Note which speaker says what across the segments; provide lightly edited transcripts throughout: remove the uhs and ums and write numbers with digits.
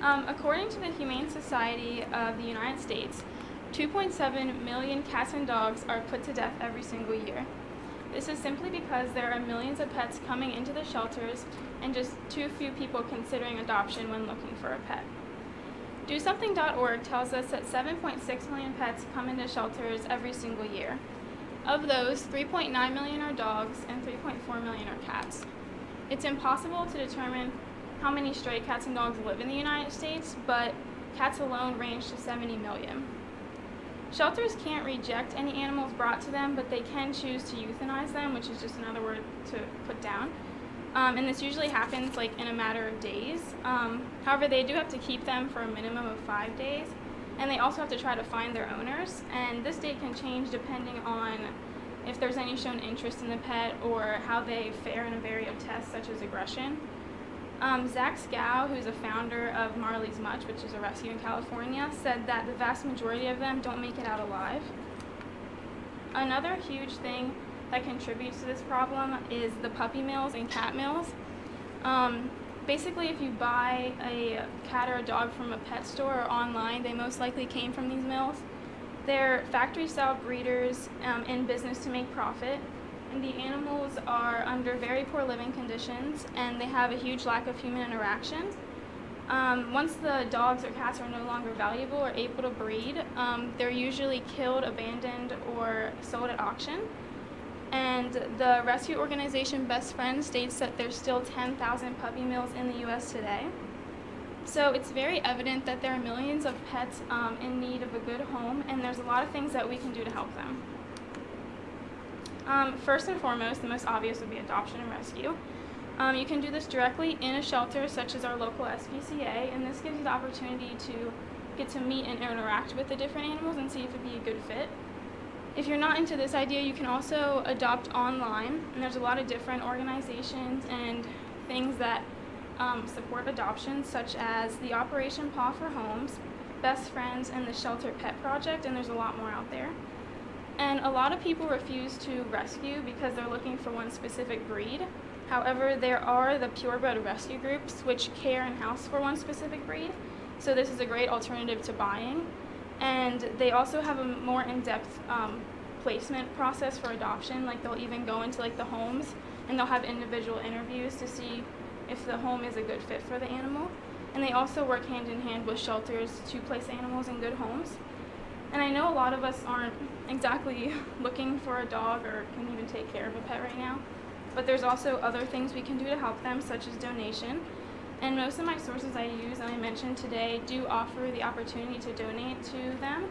Speaker 1: According to the Humane Society of the United States, 2.7 million cats and dogs are put to death every single year. This is simply because there are millions of pets coming into the shelters and just too few people considering adoption when looking for a pet. DoSomething.org tells us that 7.6 million pets come into shelters every single year. Of those, 3.9 million are dogs and 3.4 million are cats. It's impossible to determine how many stray cats and dogs live in the United States, but cats alone range to 70 million. Shelters can't reject any animals brought to them, but they can choose to euthanize them, which is just another word to put down. And this usually happens in a matter of days. However, they do have to keep them for a minimum of 5 days, and they also have to try to find their owners. And this date can change depending on if there's any shown interest in the pet or how they fare in a variety of tests, such as aggression. Zach Scow, who's a founder of Marley's Much, which is a rescue in California, said that the vast majority of them don't make it out alive. Another huge thing that contributes to this problem is the puppy mills and cat mills. Basically, if you buy a cat or a dog from a pet store or online, they most likely came from these mills. They're factory-style breeders in business to make profit, and the animals are under very poor living conditions, and they have a huge lack of human interaction. Once the dogs or cats are no longer valuable or able to breed, they're usually killed, abandoned, or sold at auction. And the rescue organization Best Friends states that there's still 10,000 puppy mills in the U.S. today. So it's very evident that there are millions of pets in need of a good home, and there's a lot of things that we can do to help them. First and foremost, the most obvious would be adoption and rescue. You can do this directly in a shelter such as our local SPCA, and this gives you the opportunity to get to meet and interact with the different animals and see if it'd be a good fit. If you're not into this idea, you can also adopt online, and there's a lot of different organizations and things that support adoption, such as the Operation Paw for Homes, Best Friends, and the Shelter Pet Project, and there's a lot more out there. And a lot of people refuse to rescue because they're looking for one specific breed. However, there are the purebred rescue groups which care and house for one specific breed, so this is a great alternative to buying. And they also have a more in-depth placement process for adoption. They'll even go into the homes, and they'll have individual interviews to see if the home is a good fit for the animal. And they also work hand in hand with shelters to place animals in good homes. And I know a lot of us aren't exactly looking for a dog or can even take care of a pet right now, but there's also other things we can do to help them, such as donation. And most of my sources I use and I mentioned today do offer the opportunity to donate to them.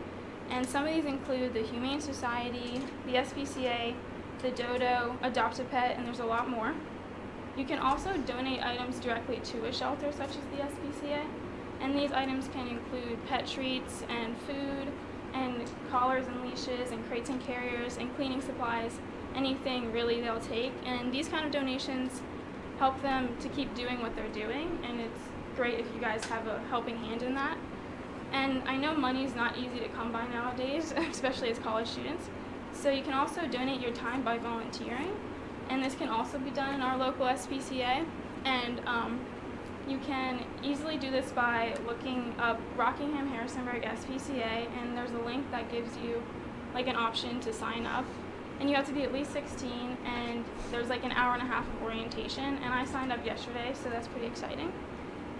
Speaker 1: And some of these include the Humane Society, the SPCA, the Dodo, Adopt a Pet, and there's a lot more. You can also donate items directly to a shelter such as the SPCA, and these items can include pet treats and food and collars and leashes and crates and carriers and cleaning supplies, anything really they'll take. And these kind of donations help them to keep doing what they're doing, and it's great if you guys have a helping hand in that. And I know money is not easy to come by nowadays, especially as college students, so you can also donate your time by volunteering, and this can also be done in our local SPCA. And you can easily do this by looking up Rockingham Harrisonburg SPCA, and there's a link that gives you an option to sign up. And you have to be at least 16, and there's an hour and a half of orientation, and I signed up yesterday, so that's pretty exciting.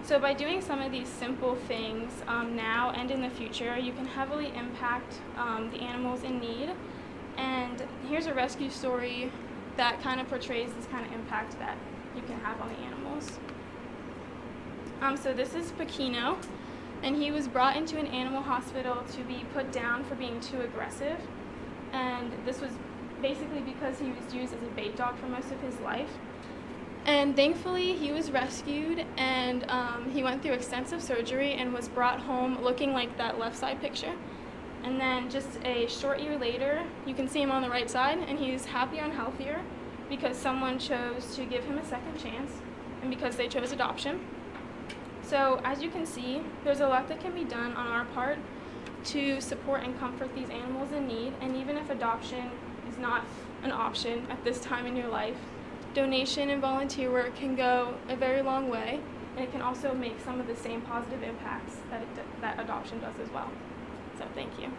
Speaker 1: So by doing some of these simple things now and in the future, you can heavily impact the animals in need. And here's a rescue story that kind of portrays this kind of impact that you can have on the animals. So this is Paquino, and he was brought into an animal hospital to be put down for being too aggressive. And this was basically because he was used as a bait dog for most of his life. And thankfully, he was rescued, and he went through extensive surgery and was brought home looking like that left side picture. And then just a short year later, you can see him on the right side, and he's happier and healthier because someone chose to give him a second chance and because they chose adoption. So as you can see, there's a lot that can be done on our part to support and comfort these animals in need. And even if adoption is not an option at this time in your life, donation and volunteer work can go a very long way. and it can also make some of the same positive impacts that adoption does as well. So thank you.